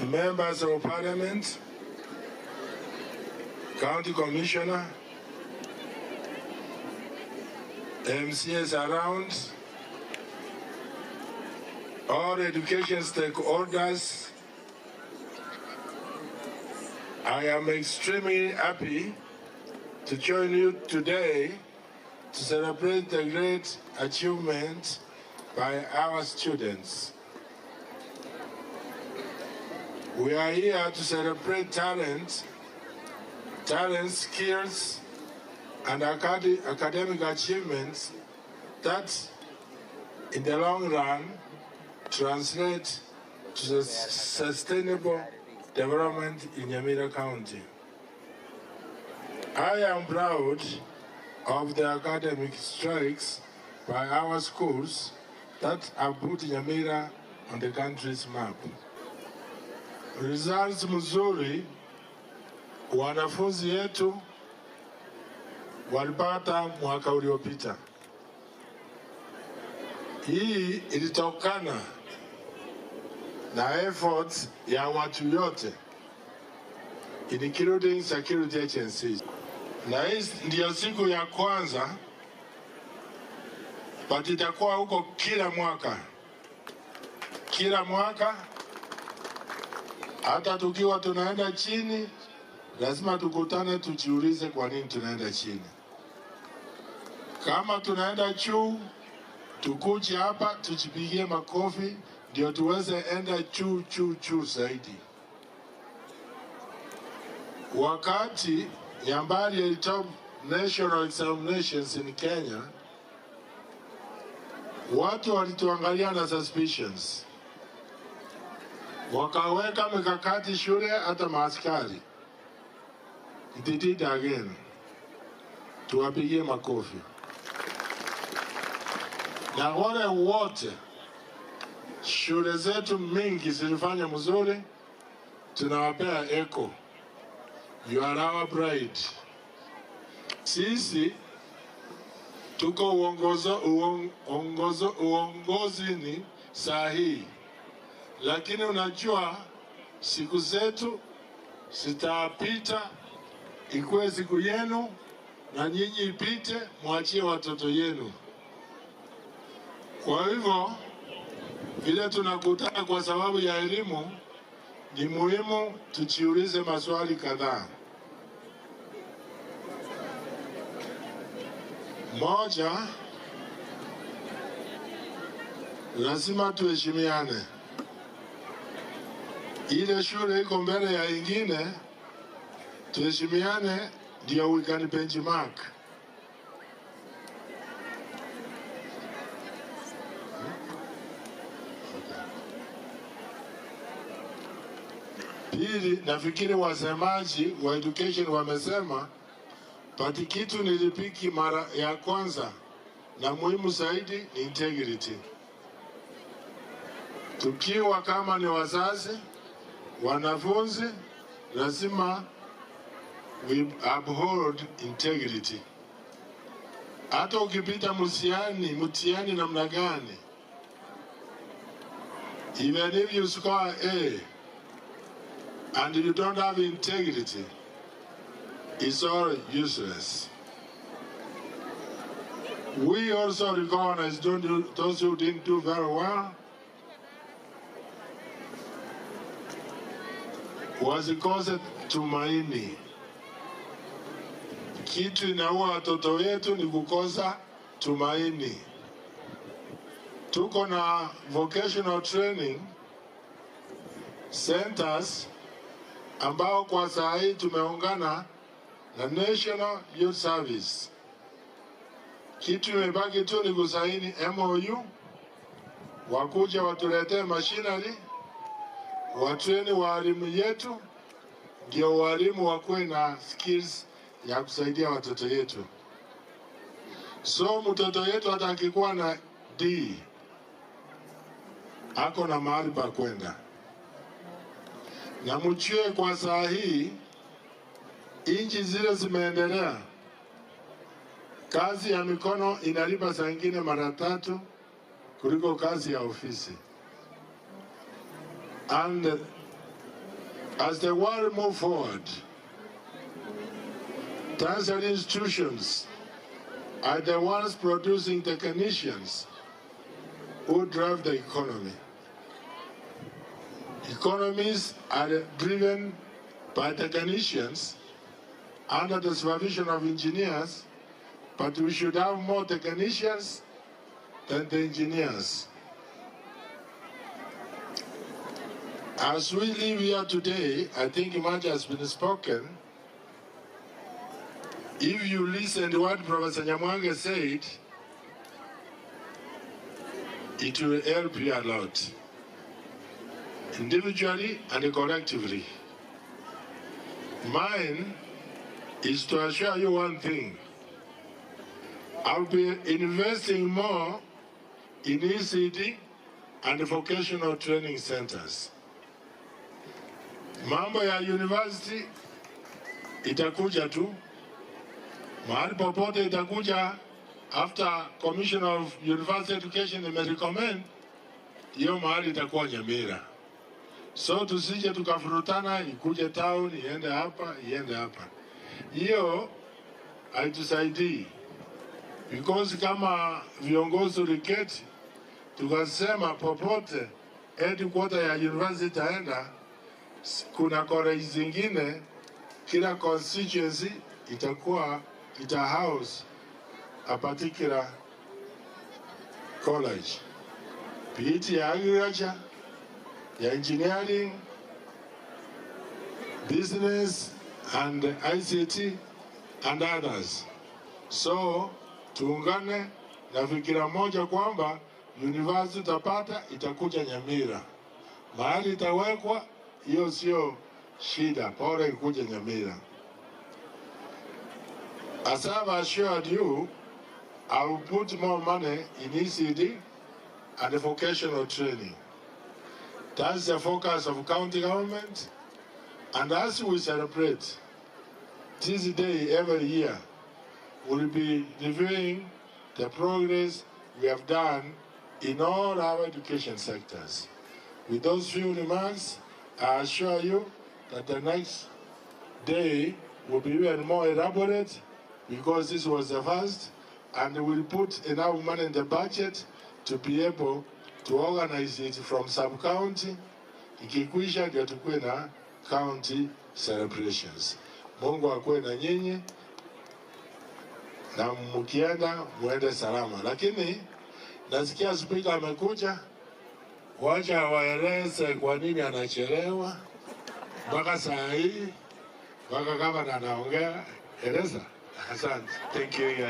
members of parliament, county commissioner, MCAs around, all education stakeholders, I am extremely happy to join you today to celebrate the great achievement by our students. We are here to celebrate talent, skills, and academic achievements that, in the long run, translate to sustainable development in Nyamira County. I am proud of the academic strikes by our schools that have put Nyamira on the country's map. Results mzuri, wanafunzi yetu walipata mwaka uliopita. Hii ilitokana na efforts ya watu yote, including security agencies. Na hii ndiyo siku ya kwanza, but itakuwa huko kila mwaka. Hata tukiwa tunaenda chini, lazima tukutane tujiulize kwa nini tunaenda chini. Kama tunaenda juu, tukuje hapa tujipigie makofi ndio tuweze enda juu zaidi. Wakati Nyambari ilitoa national examinations in Kenya, watu walituangalia na suspicions. Wakaweka mikakati shule hata maaskari. They did again. Tuwapigie makofi. Na wale wote shule zetu mingi zilifanya mzuri, tunawapea echo. You are our pride. Sisi tuko uongozini sahihi. Lakini unajua siku zetu zitapita, ikuwe siku yenu na nyinyi ipite, mwachie watoto yenu. Kwa hivyo vile tunakutana kwa sababu ya elimu, ni muhimu tujiulize maswali kadhaa. Moja, lazima tuheshimiane. Ile shule iko mbele ya ingine, tuheshimiane ndio we can benchmark. Pili, nafikiri wasemaji wa education wamesema, pati kitu nilipiki mara ya kwanza na muhimu zaidi ni integrity. Tukiwa kama ni wazazi, wanafunzi, lazima we uphold integrity. Hata ukipita mtihani namna gani, even if you score A and you don't have integrity, it's all useless. We also recognize those who didn't do very well wasikose tumaini. Kitu inaua watoto wetu ni kukosa tumaini. Tuko na vocational training centers ambao kwa saa hii tumeungana na National Youth Service. Kitu imebaki tu ni kusaini MOU, wakuja watuletee machinery, watraini walimu yetu, ndio walimu wakuwe na skills ya kusaidia watoto yetu. So mtoto yetu hata akikuwa na D, ako na mahali pa kwenda. Na mchue kwa saa hii, inchi zile zimeendelea, kazi ya mikono inalipa saa ingine mara 3 kuliko kazi ya ofisi. And As the world moves forward, tertiary institutions are the ones producing technicians who drive the economy. Economies are driven by technicians under the supervision of engineers, but we should have more technicians than the engineers. As we live here today, I think much has been spoken. If you listen to what Professor Nyamira said, it will help you a lot, individually and collectively. Mine is to assure you one thing. I'll be investing more in ECD and vocational training centers. Mambo ya university itakuja tu. Mahali popote itakuja after Commission of University Education imerecommend, hiyo mahali itakuwa Nyamira. So tusije tukafurutana, ikuje town, iende hapa. Hiyo haitusaidii. Because kama viongozi uliketi, tukasema popote headquarter ya university itaenda, kuna college zingine, kila constituency ita house a particular college. Be it ya agriculture, ya engineering, business and ICT and others. So tuungane na fikira moja kwamba university utapata itakuja Nyamira. Mahali itawekwa hiyo sio shida, bora ikuje Nyamira. As I've assured you, I will put more money in ECD and vocational training. That's the focus of county government. And as we celebrate this day every year, we'll be reviewing the progress we have done in all our education sectors. With those few remarks, I assure you that the next day will be even more elaborate, because this was the first, and we'll put enough money in the budget to be able to organize it from sub-county. Ikikwisha ndio tukue na county celebrations. Mungu akuwe na nyinyi na mkienda muende salama. Lakini nasikia speaker amekuja, wacha waeleze kwa nini anachelewa mpaka saa hii, mpaka kama anaongea. Eleza. Asante. Thank you.